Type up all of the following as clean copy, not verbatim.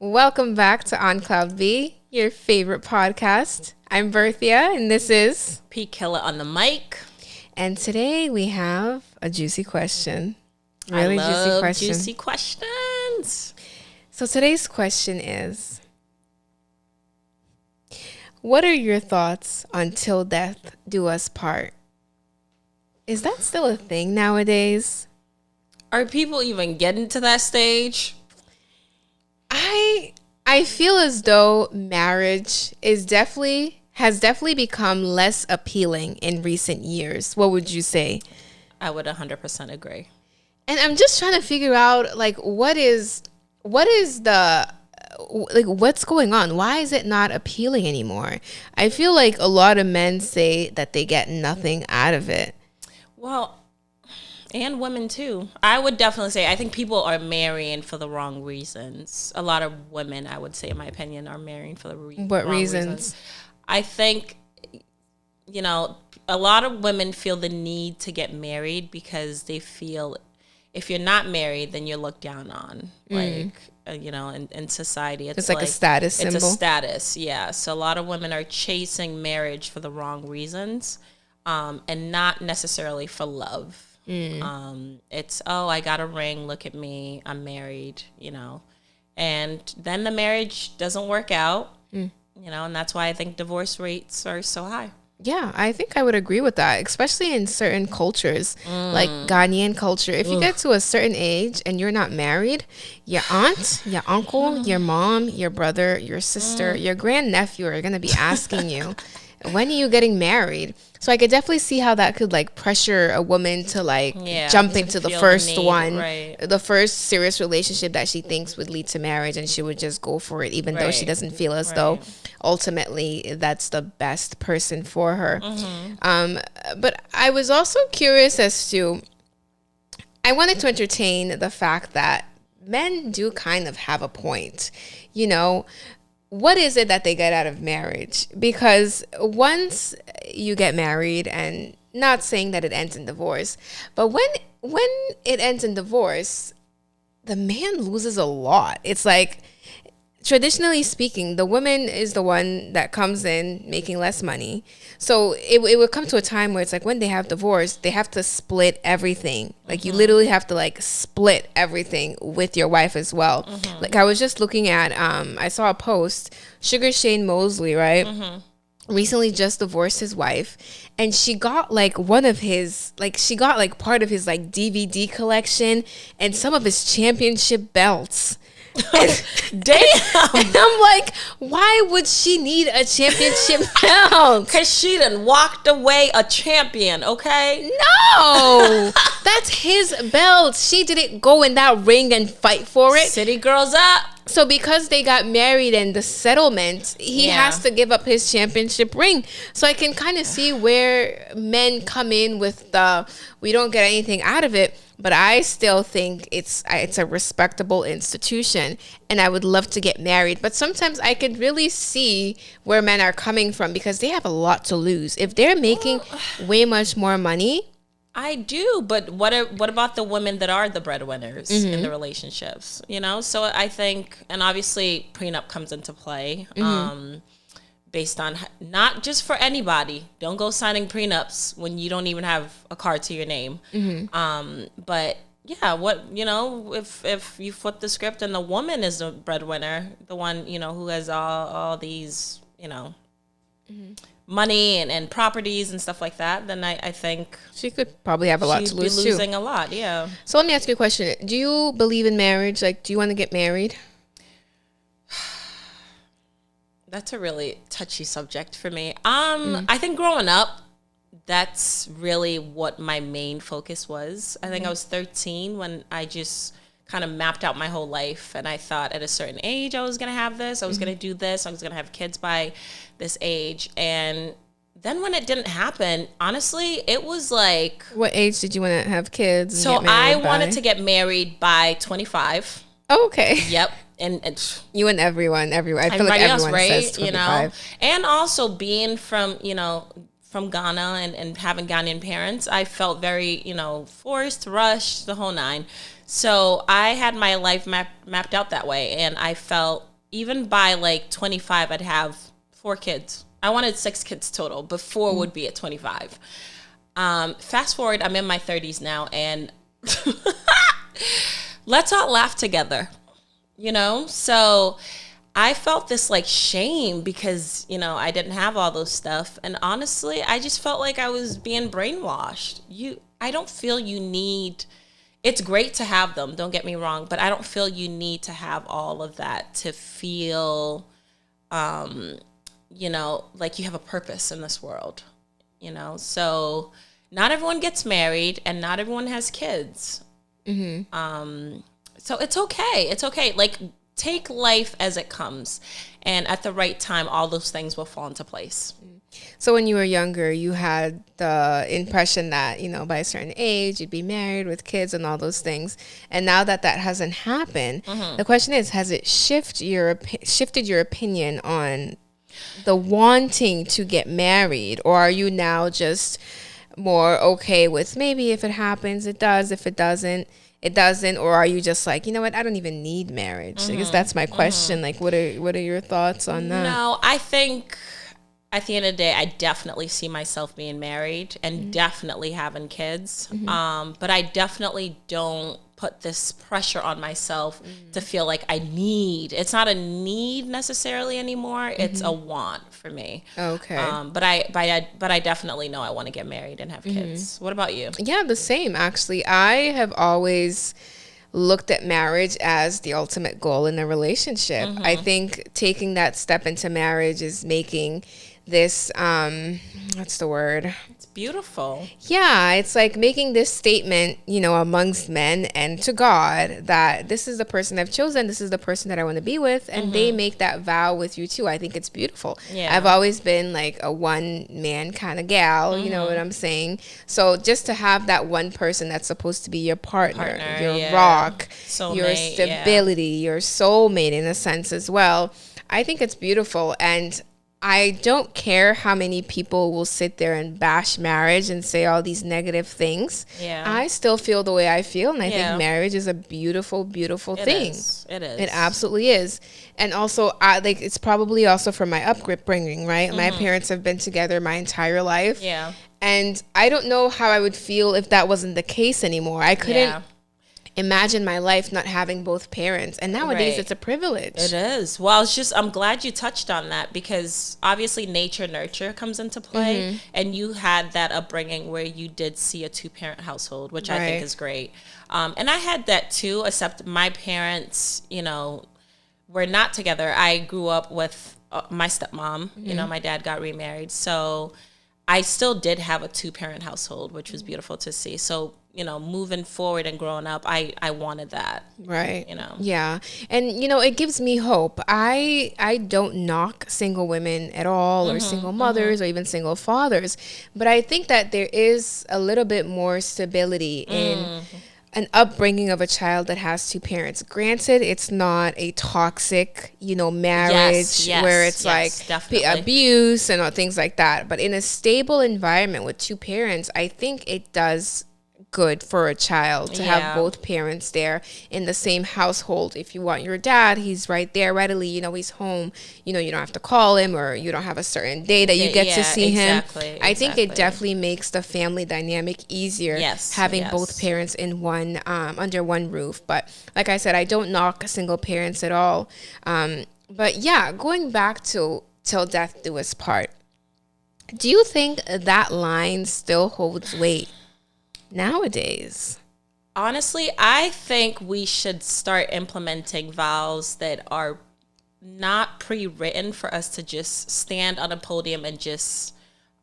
Welcome back to On Cloud B, your favorite podcast. I'm Berthia, and this is P Killer on the mic. And today we have a juicy question. Really juicy question. Juicy questions. So today's question is, what are your thoughts on till death do us part? Is that still a thing nowadays? Are people even getting to that stage? I feel as though marriage has definitely become less appealing in recent years. What would you say? I would 100% agree. And I'm just trying to figure out what's going on? Why is it not appealing anymore? I feel like a lot of men say that they get nothing out of it. Well, and women too. I would definitely say I think people are marrying for the wrong reasons. A lot of women, I would say, in my opinion, are marrying for the wrong reasons. I think, a lot of women feel the need to get married because they feel if you're not married, then you're looked down on. In society. It's like a status symbol. It's a status, yeah. So a lot of women are chasing marriage for the wrong reasons and not necessarily for love. It's, I got a ring, look at me, I'm married, and then the marriage doesn't work out, and that's why I think divorce rates are so high. Yeah, I think I would agree with that, especially in certain cultures, like Ghanaian culture. If you get to a certain age and you're not married, your aunt, your uncle, your mom, your brother, your sister, your grandnephew are going to be asking you, when are you getting married? So I could definitely see how that could pressure a woman to jump into the first one, right. The first serious relationship that she thinks would lead to marriage, and she would just go for it, even though she doesn't feel as though ultimately that's the best person for her. But I was also curious I wanted to entertain the fact that men do kind of have a point, What is it that they get out of marriage? Because once you get married, and not saying that it ends in divorce, but when it ends in divorce, the man loses a lot. It's like, traditionally speaking, the woman is the one that comes in making less money. So it would come to a time where it's like when they have divorce, they have to split everything. Like you literally have to split everything with your wife as well. Like I was just looking at, I saw a post, Sugar Shane Mosley, right? Recently just divorced his wife, and she got one of his she got part of his DVD collection and some of his championship belts. Damn. And I'm like, why would she need a championship belt? Because she done walked away a champion, okay? No, that's his belt. She didn't go in that ring and fight for it. City girls up. So because they got married and the settlement, he has to give up his championship ring. So I can kind of see where men come in with we don't get anything out of it. But I still think it's a respectable institution, and I would love to get married. But sometimes I could really see where men are coming from because they have a lot to lose. If they're making way much more money. I do, but what about the women that are the breadwinners in the relationships? So I think, and obviously prenup comes into play. Based on not just for anybody. Don't go signing prenups when you don't even have a car to your name. But yeah, if you flip the script and the woman is the breadwinner, the one, who has all these, money and properties and stuff like that, then I think she could probably have a lot to lose too. She'd be losing a lot, yeah. So let me ask you a question. Do you believe in marriage? Do you want to get married? That's a really touchy subject for me. I think growing up, that's really what my main focus was. I think I was 13 when I just kind of mapped out my whole life, and I thought at a certain age I was going to have this, I was going to do this, I was going to have kids by this age. And then when it didn't happen, honestly, it was like... What age did you want to have kids? So I wanted to get married by 25. Oh, okay. Yep. And you and everyone. I feel like everyone else, right? Says 25. And also being from Ghana and having Ghanaian parents, I felt very, forced, rushed, the whole nine. So I had my life mapped out that way, and I felt even by like 25, I'd have 4 kids. I wanted 6 kids total, but 4 would be at 25. Fast forward, I'm in my 30s now, and let's all laugh together, So I felt this like shame because, I didn't have all those stuff. And honestly, I just felt like I was being brainwashed. I don't feel you need, it's great to have them, don't get me wrong, but I don't feel you need to have all of that to feel, like you have a purpose in this world, So not everyone gets married and not everyone has kids. Mm-hmm. So it's okay. It's okay. Like, take life as it comes, and at the right time, all those things will fall into place. So when you were younger, you had the impression that, by a certain age, you'd be married with kids and all those things. And now that hasn't happened, the question is, has it shifted your opinion on the wanting to get married? Or are you now just more okay with maybe if it happens, it does, if it doesn't, it doesn't? Or are you just like, you know what, I don't even need marriage? I guess that's my question. Like, what are your thoughts on that? No, I think at the end of the day, I definitely see myself being married and definitely having kids. But I definitely don't put this pressure on myself to feel like it's not a need necessarily anymore. It's a want for me. Okay. But I definitely know I want to get married and have kids. What about you? Yeah, the same, actually. I have always looked at marriage as the ultimate goal in a relationship. I think taking that step into marriage is making this, what's the word? It's beautiful. Yeah, it's like making this statement, amongst men and to God that this is the person I've chosen, this is the person that I want to be with, and they make that vow with you too. I think it's beautiful. Yeah. I've always been like a one-man kind of gal, you know what I'm saying? So just to have that one person that's supposed to be your partner your rock, soulmate, your stability, your soulmate in a sense as well, I think it's beautiful. And I don't care how many people will sit there and bash marriage and say all these negative things. Yeah. I still feel the way I feel, and I think marriage is a beautiful, beautiful thing. It is. It absolutely is. And also, it's probably also from my upbringing, right? My parents have been together my entire life. Yeah. And I don't know how I would feel if that wasn't the case anymore. I couldn't imagine my life not having both parents, and nowadays it's a privilege. It is. Well, I'm glad you touched on that, because obviously nurture comes into play, and you had that upbringing where you did see a 2-parent household, which I think is great. And I had that too, except my parents, were not together. I grew up with my stepmom. My dad got remarried, so I still did have a 2-parent household, which was beautiful to see. So moving forward and growing up, I wanted that. Right. Yeah. And, it gives me hope. I don't knock single women at all, or single mothers, or even single fathers. But I think that there is a little bit more stability in an upbringing of a child that has 2 parents. Granted, it's not a toxic, marriage where it's like abuse and things like that. But in a stable environment with 2 parents, I think it does good for a child to have both parents there in the same household. If you want your dad, he's right there readily, he's home, you don't have to call him, or you don't have a certain day that you get to see him. I think it definitely makes the family dynamic easier, having both parents in one under one roof. But like I said, I don't knock single parents at all. But yeah, going back to till death do us part, do you think that line still holds weight nowadays? Honestly, I think we should start implementing vows that are not pre-written for us to just stand on a podium and just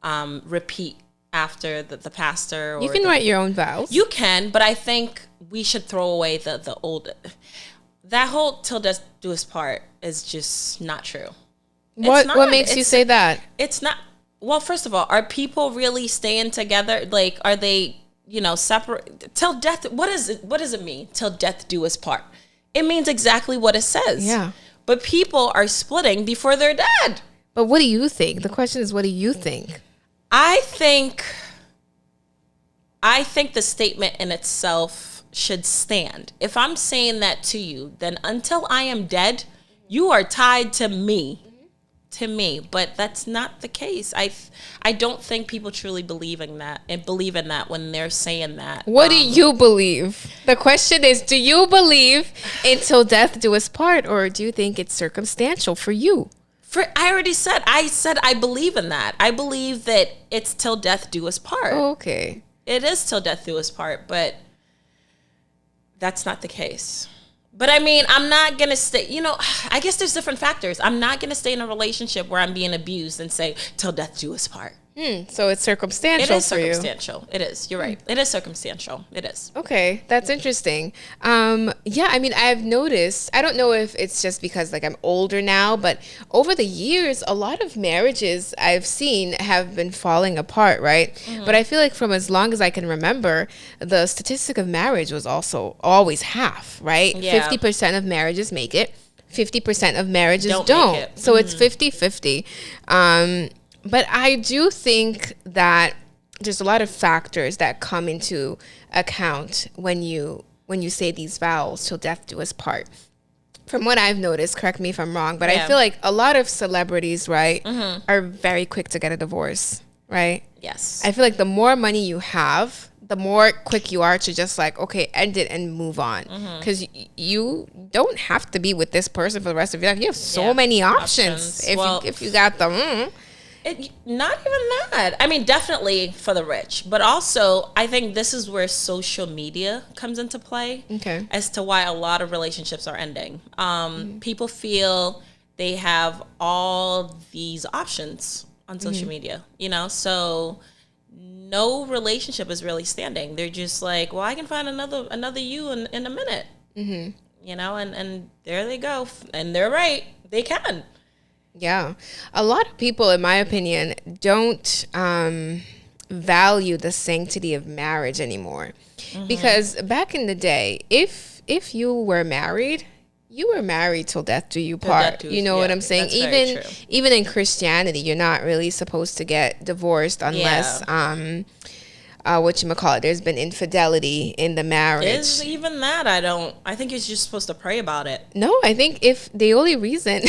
repeat after the pastor. Or you can write your own vows. You can, but I think we should throw away the old. That whole till death do us part is just not true. What makes you say that? It's not. Well, first of all, are people really staying together? Like, are they, separate? Till death, what does it mean? Till death do us part. It means exactly what it says. Yeah. But people are splitting before they're dead. But what do you think? The question is, what do you think? I think the statement in itself should stand. If I'm saying that to you, then until I am dead, You are tied to me. To me, but that's not the case. I don't think people truly believe in that when they're saying that. What do you believe? The question is, do you believe until death do us part, or do you think it's circumstantial for you? I already said I believe in that. I believe that it's till death do us part. Oh, okay. It is till death do us part, but that's not the case. But I mean, I'm not going to stay, I guess there's different factors. I'm not going to stay in a relationship where I'm being abused and say, till death do us part. So it's circumstantial for you. It is circumstantial. It is. You're right. It is circumstantial. It is. Okay. That's interesting. Yeah, I mean, I've noticed, I don't know if it's just because like I'm older now, but over the years, a lot of marriages I've seen have been falling apart, right? Mm-hmm. But I feel like from as long as I can remember, the statistic of marriage was also always half, right? Yeah. 50% of marriages make it. 50% of marriages don't. So it's 50-50. But I do think that there's a lot of factors that come into account when you say these vows, till death do us part. From what I've noticed, correct me if I'm wrong, but I feel like a lot of celebrities, right, are very quick to get a divorce, right? Yes. I feel like the more money you have, the more quick you are to just like, okay, end it and move on. Because you don't have to be with this person for the rest of your life. You have so many options. If you got them. Not even that. I mean, definitely for the rich, but also I think this is where social media comes into play. Okay. As to why a lot of relationships are ending. People feel they have all these options on social media, so no relationship is really standing. They're just like, well, I can find another you in a minute, and there they go. And they're right. They can. Yeah. A lot of people, in my opinion, don't value the sanctity of marriage anymore. Because back in the day, if you were married, you were married till death do you part. You know what I'm saying? Even in Christianity, you're not really supposed to get divorced unless there's been infidelity in the marriage. Is even that? I think you're just supposed to pray about it. No, I think if the only reason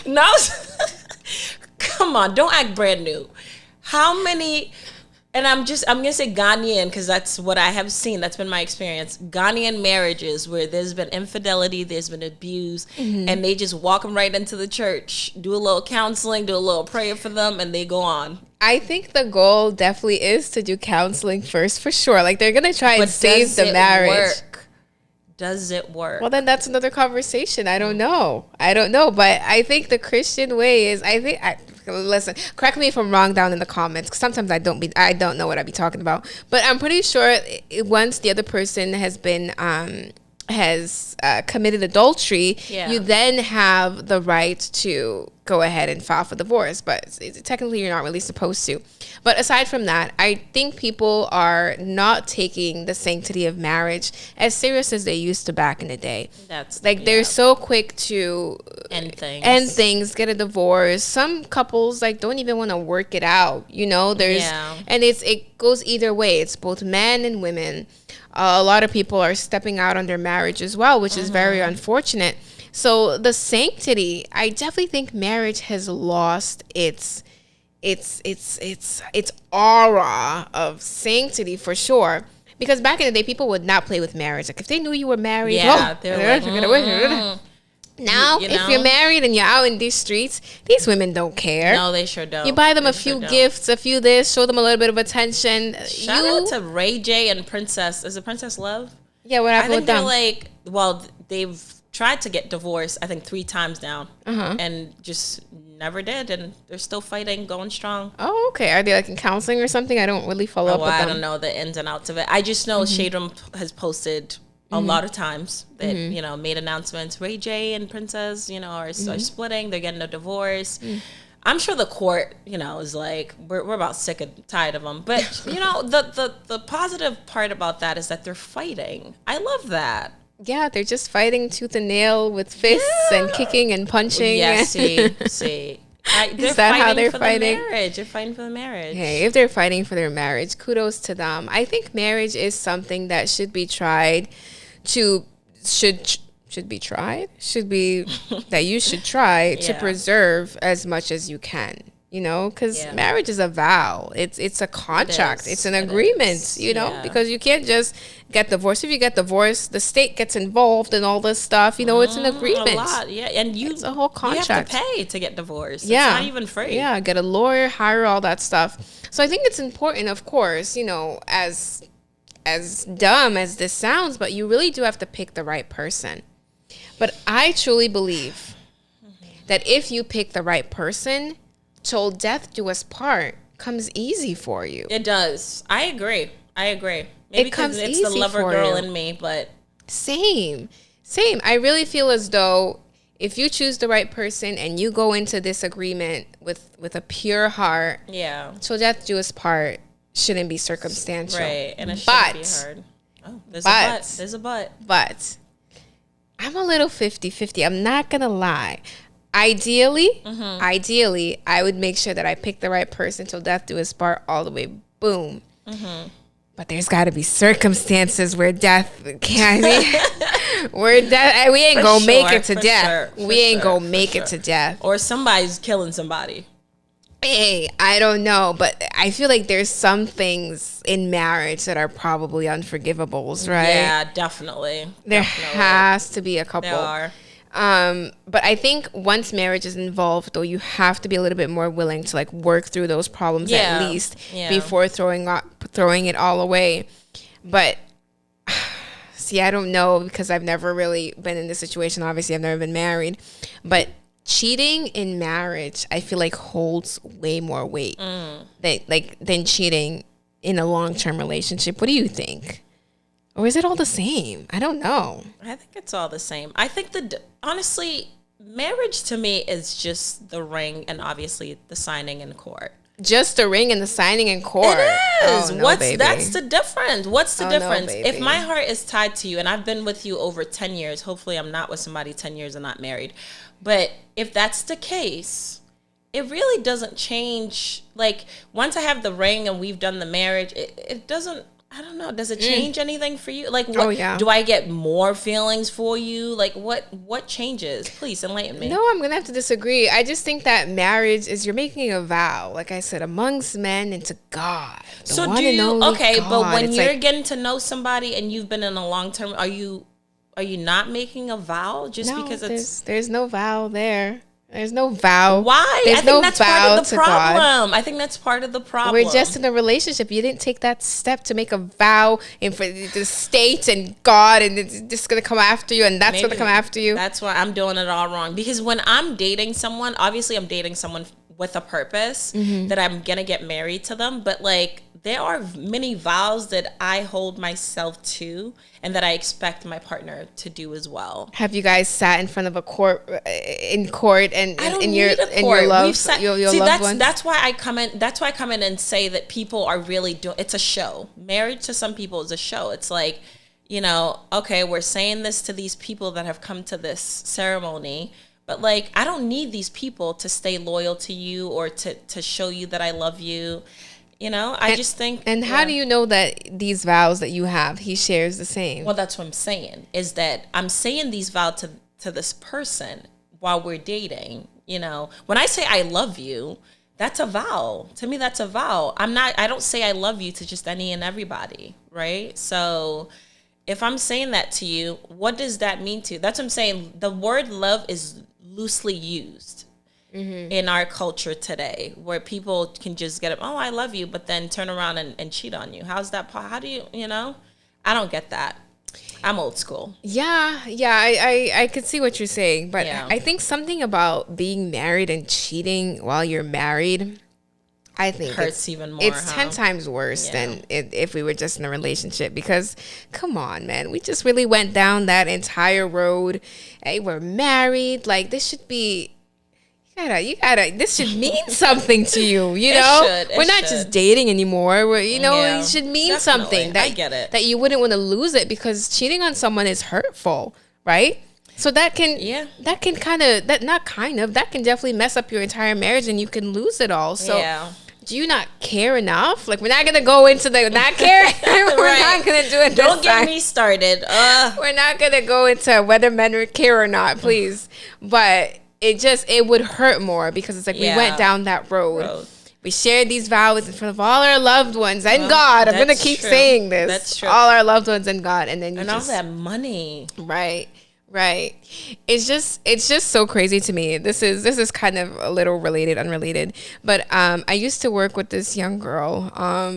No, come on, don't act brand new. How many? And I'm gonna say Ghanaian because that's what I have seen. That's been my experience. Ghanaian marriages where there's been infidelity, there's been abuse, and they just walk them right into the church, do a little counseling, do a little prayer for them, and they go on. I think the goal definitely is to do counseling first, for sure. Like they're gonna try and save the marriage. Does it work? Well, then that's another conversation. I don't know. But I think the Christian way is, listen, correct me if I'm wrong down in the comments, because sometimes I don't know what I be talking about. But I'm pretty sure once the other person has been, committed adultery, you then have the right to go ahead and file for divorce. But technically, you're not really supposed to. But aside from that, I think people are not taking the sanctity of marriage as serious as they used to back in the day. They're so quick to end things, get a divorce. Some couples don't even want to work it out. And it goes either way. It's both men and women. A lot of people are stepping out on their marriage as well, which is very unfortunate. So the sanctity, I definitely think marriage has lost its aura of sanctity for sure. Because back in the day, people would not play with marriage. Like if they knew you were married, they're like, now, if you're married and you're out in these streets, these women don't care. No, they sure don't. You buy them a few gifts, a few this, show them a little bit of attention. Shout out to Ray J and Princess. Is it Princess Love? Yeah, what happened with them? I think they've tried to get divorced, I think 3 times now, and just never did, and they're still fighting, going strong. Oh, okay. Are they in counseling or something? I don't really follow up with them. I don't know the ins and outs of it. I just know Shade Room has posted a lot of times that, made announcements. Ray J and Princess, are splitting. They're getting a divorce. I'm sure the court, is like, we're about sick and tired of them. But, the positive part about that is that they're fighting. I love that. Yeah, they're just fighting tooth and nail with fists and kicking and punching. Yeah, see. Is that how they're fighting? They're fighting for the marriage. Hey, if they're fighting for their marriage, kudos to them. I think marriage is something that should be tried to should be tried, should be that you should try to Yeah. preserve as much as you can, you know, because Yeah. marriage is a vow. It's a contract. is. It's an It agreement, is. you know, Yeah. because you can't just get divorced. If you get divorced, the state gets involved in all this stuff. You know, it's an agreement. A lot, yeah, and It's a whole contract. You have to pay to get divorced. Yeah. It's not even free. Yeah, get a lawyer, hire all that stuff. So I think it's important, of course, you know, as dumb as this sounds, but you really do have to pick the right person. But I truly believe that if you pick the right person, till death do us part comes easy for you. It does. I agree. Maybe because comes it's the easy lover for girl you. in me, but Same. I really feel as though if you choose the right person and you go into this agreement with a pure heart, yeah, till death do us part shouldn't be circumstantial. right. And it shouldn't be hard. Oh, there's a but. There's a but. But I'm a little 50-50. I'm not going to lie. Ideally, I would make sure that I pick the right person till death do us part all the way. Boom. But there's got to be circumstances where death can't be. We ain't going to make it to death. We ain't going to make it to death. Or somebody's killing somebody. Hey, I don't know, but I feel like there's some things in marriage that are probably unforgivables, right? Yeah, definitely. There has to be a couple. There are. But I think once marriage is involved, though, you have to be a little bit more willing to like work through those problems at least before throwing it all away. But see, I don't know because I've never really been in this situation. Obviously, I've never been married, but cheating in marriage, I feel like holds way more weight than cheating in a long-term relationship. What do you think? Or is it all the same? I don't know. I think it's all the same. I think honestly, marriage to me is just the ring and obviously the signing in court. Just the ring and the signing in court. It is. Oh, no, That's the difference. What's the difference? No, if my heart is tied to you and I've been with you over 10 years, hopefully I'm not with somebody 10 years and not married. But if that's the case, it really doesn't change. Like once I have the ring and we've done the marriage, it doesn't, I don't know. Does it change anything for you? Like, what, do I get more feelings for you? Like, what changes? Please enlighten me. No, I'm going to have to disagree. I just think that marriage is, you're making a vow, like I said, amongst men and to God. So do you, okay, God. But when you're getting to know somebody and you've been in a long term, are you not making a vow just because there's no vow there. There's no vow. Why? There's I think no that's vow part of the to problem. God. I think that's part of the problem. We're just in a relationship. You didn't take that step to make a vow in for the state and God, and it's just gonna come after you, and that's gonna come after you. That's why I'm doing it all wrong. Because when I'm dating someone, obviously I'm dating someone with a purpose that I'm gonna get married to them. But like, there are many vows that I hold myself to and that I expect my partner to do as well. Have you guys sat in front of a court and your loved ones? That's why I come in and say that people are really doing, it's a show. Marriage to some people is a show. It's like, you know, okay, we're saying this to these people that have come to this ceremony, but like, I don't need these people to stay loyal to you or to show you that I love you. You know, I just think. And how do you know that these vows that you have, he shares the same? Well, that's what I'm saying, is that I'm saying these vows to this person while we're dating. You know, when I say I love you, that's a vow. To me, that's a vow. I don't say I love you to just any and everybody, right? So if I'm saying that to you, what does that mean to you? That's what I'm saying. The word love is loosely used. In our culture today, where people can just get up, oh, I love you, but then turn around and cheat on you. How's that? How do you know? I don't get that. I'm old school. Yeah, I could see what you're saying, but I think something about being married and cheating while you're married, I think hurts even more. It's 10 times worse than if we were just in a relationship. Because come on, man, we just really went down that entire road. Hey, we're married. Like, this should be. You gotta, this should mean something to you, you know? We're not just dating anymore. It should mean something. I get it. That you wouldn't want to lose it, because cheating on someone is hurtful, right? So that can definitely mess up your entire marriage and you can lose it all. So do you not care enough? Like, we're not going to go into the not caring. We're not going to do it. Don't get me started. We're not going to go into whether men care or not, please. But it would hurt more because it's like we went down that road. We shared these vows in front of all our loved ones and God. I'm going to keep saying this. That's true. All our loved ones and God. And then you all that money. Right. It's just so crazy to me. This is kind of a little unrelated. But I used to work with this young girl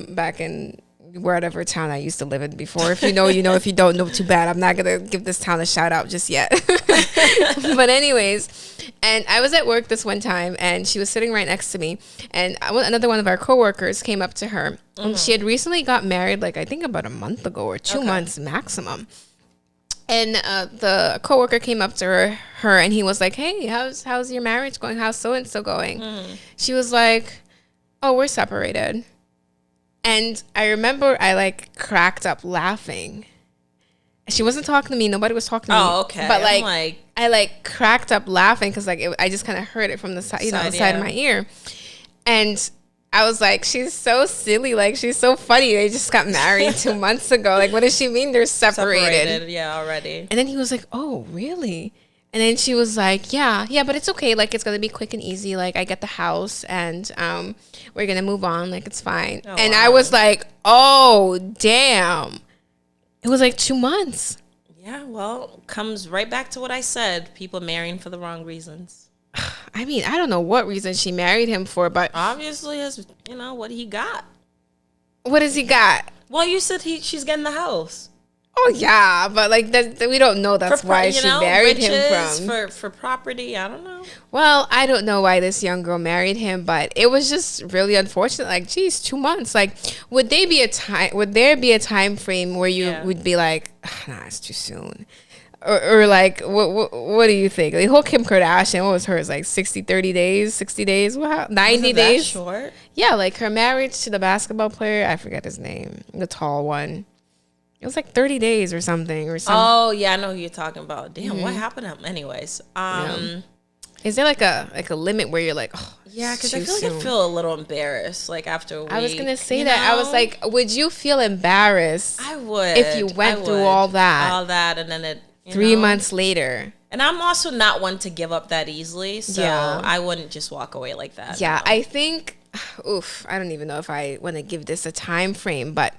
back in wherever town I used to live in before. If you know, you know. If you don't know, too bad. I'm not going to give this town a shout out just yet. But anyways, and I was at work this one time, and she was sitting right next to me, and another one of our coworkers came up to her. And she had recently got married, like I think about a month ago or 2 months maximum. And the coworker came up to her, and he was like, "Hey, how's your marriage going? How's so and so going?" She was like, "Oh, we're separated." And I remember I like cracked up laughing. She wasn't talking to me. Nobody was talking to me. Oh, okay. But I like cracked up laughing because I just kind of heard it from the side, the side of my ear. And I was like, she's so silly. Like, she's so funny. They just got married 2 months ago. Like, what does she mean they're separated? Yeah, already. And then he was like, oh, really? And then she was like, yeah, but it's okay. Like, it's going to be quick and easy. Like, I get the house and we're going to move on. Like, it's fine. Oh, and wow. I was like, oh, damn. It was like 2 months. Yeah, well, comes right back to what I said. People marrying for the wrong reasons. I mean, I don't know what reason she married him for, but obviously, as you know, what he got. What does he got? Well, you said she's getting the house. Oh yeah, but like that, we don't know that's why she married him for property. I don't know. Well, I don't know why this young girl married him, but it was just really unfortunate. Like, geez, 2 months. Like, would there be a time frame where you would be like, nah, it's too soon? Or like, what do you think? Like, whole Kim Kardashian, what was hers? Like 60 days? 90 days? That short? Yeah, like her marriage to the basketball player, I forget his name, the tall one. It was like 30 days or something. Oh, yeah, I know who you're talking about. Damn, what happened to him? Anyways. Is there like a limit where you're like, oh, yeah, because I feel a little embarrassed, like, after a week. I was going to say that. I was like, would you feel embarrassed? I would. If you went through all that. All that, and then it... 3 months later. And I'm also not one to give up that easily, so I wouldn't just walk away like that. Yeah, no. I think, I don't even know if I want to give this a time frame, but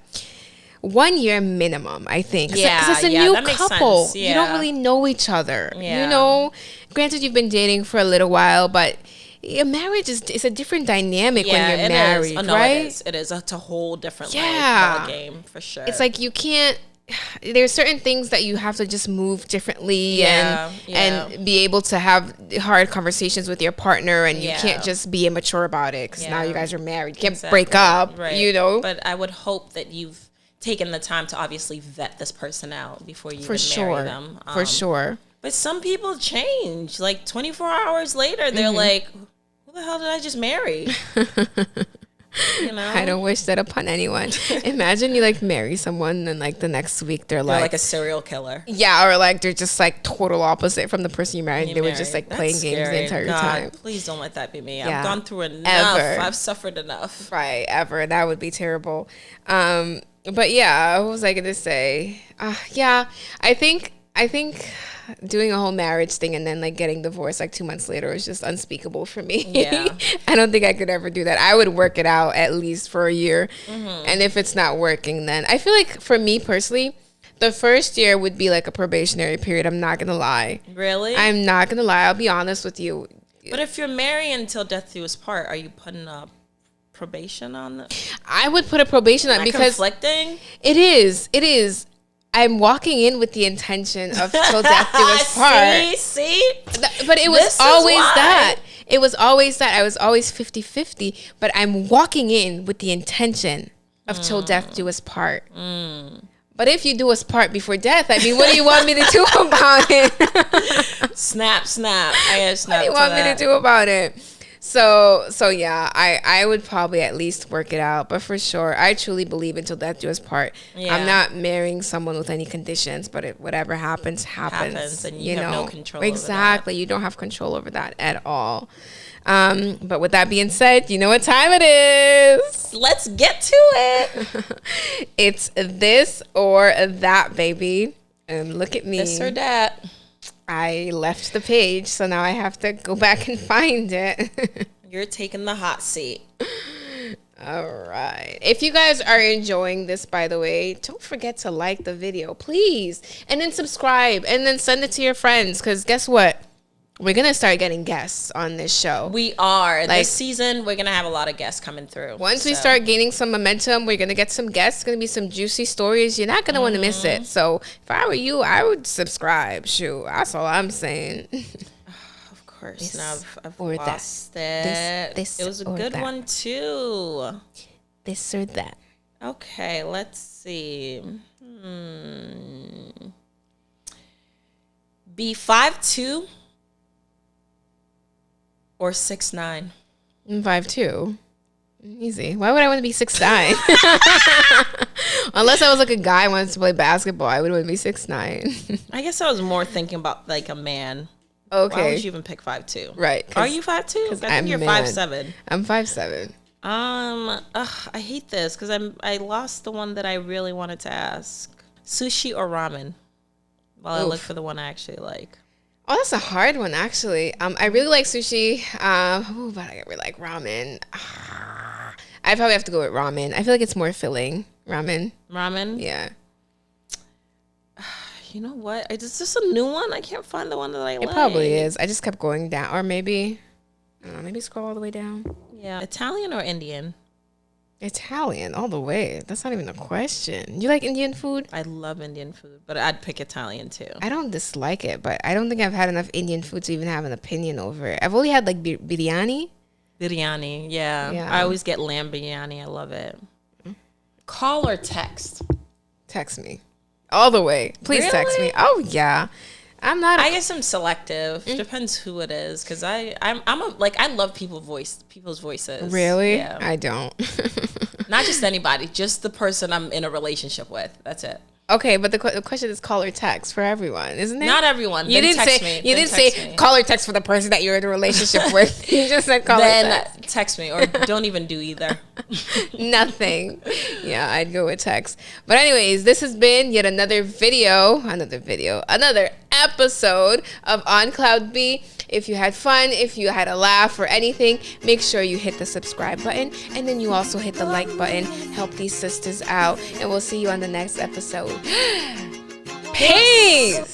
1 year minimum, I think. Because it's a new couple. Yeah. You don't really know each other. Yeah. You know, granted, you've been dating for a little while, but a marriage is a different dynamic when you're married, right? It is. It's a whole different ball game, for sure. It's like you can't. There's certain things that you have to just move differently and be able to have hard conversations with your partner, and you can't just be immature about it because now you guys are married. You can't break up, you know. But I would hope that you've taken the time to obviously vet this person out before you even marry them. For sure. But some people change. Like 24 hours later, they're like, who the hell did I just marry? You know? I don't wish that upon anyone. Imagine you like marry someone and like the next week they're like a serial killer. Yeah, or like they're just like total opposite from the person you married. They were just like playing games the entire time. Please don't let that be me. I've gone through enough. I've suffered enough. Right, ever. That would be terrible. But yeah, what was I gonna say? I think doing a whole marriage thing and then like getting divorced like 2 months later was just unspeakable for me. Yeah. I don't think I could ever do that. I would work it out at least for a year. And if it's not working, then I feel like for me personally, the first year would be like a probationary period. I'm not gonna lie. Really? I'm not gonna lie. I'll be honest with you. But if you're married until death do us part, are you putting up probation on it? I would put a probation on it because conflicting? It is. I'm walking in with the intention of till death do us part. See? But it was always that. It was always that. I was always 50-50. But I'm walking in with the intention of till death do us part. But if you do us part before death, I mean, what do you want me to do about it? Snap. I gotta snap. What do you want me to do about it? So yeah, I would probably at least work it out, but for sure, I truly believe until death do us part. Yeah. I'm not marrying someone with any conditions, but whatever happens, and you have no control exactly. You don't have control over that at all. But with that being said, you know what time it is. Let's get to it. It's this or that, baby. And look at me. This or that. I left the page, so now I have to go back and find it. You're taking the hot seat. All right. If you guys are enjoying this, by the way, don't forget to like the video, please. And then subscribe. And then send it to your friends. Because guess what? We're going to start getting guests on this show. We are. This season, we're going to have a lot of guests coming through. Once we start gaining some momentum, we're going to get some guests. It's going to be some juicy stories. You're not going to want to miss it. So if I were you, I would subscribe. Shoot, that's all I'm saying. Of course. Now I've lost it. This it was a good one, too. This or that. Okay, let's see. Be 5'2" or 6'9"? I'm 5'2". Easy. Why would I want to be 6'9"? Unless I was like a guy who wanted to play basketball, I would want to be 6'9". I guess I was more thinking about like a man. Okay. Why would you even pick 5'2"? Right. Are you 5'2"? I think you're 5'7". I'm 5'7". I hate this because I lost the one that I really wanted to ask. Sushi or ramen? While I look for the one I actually like. Oh, that's a hard one, actually. I really like sushi, but I really like ramen. I probably have to go with ramen. I feel like it's more filling. Ramen? Yeah. You know what? Is this a new one? I can't find the one that I like. It probably is. I just kept going down. Or maybe, I don't know, maybe scroll all the way down. Yeah. Italian or Indian? Italian, all the way. That's not even a question. You like Indian food? I love Indian food, but I'd pick Italian too. I don't dislike it, but I don't think I've had enough Indian food to even have an opinion over it. I've only had like biryani. Biryani, yeah. I always get lamb biryani. I love it. Call or text? Text me. All the way. Please text me. Oh, yeah. I guess I'm selective. Depends who it is, because I love people's voices. Really? Yeah. I don't. Not just anybody, just the person I'm in a relationship with. That's it. Okay, but the question is call or text for everyone, isn't it? Not everyone. You didn't say call or text for the person that you're in a relationship with. You just said call or text. Then text me, or don't even do either. Nothing. Yeah, I'd go with text. But anyways, this has been yet another episode of On Cloud B. If you had fun, if you had a laugh or anything, make sure you hit the subscribe button, and then you also hit the like button. Help these sisters out, and we'll see you on the next episode. Peace.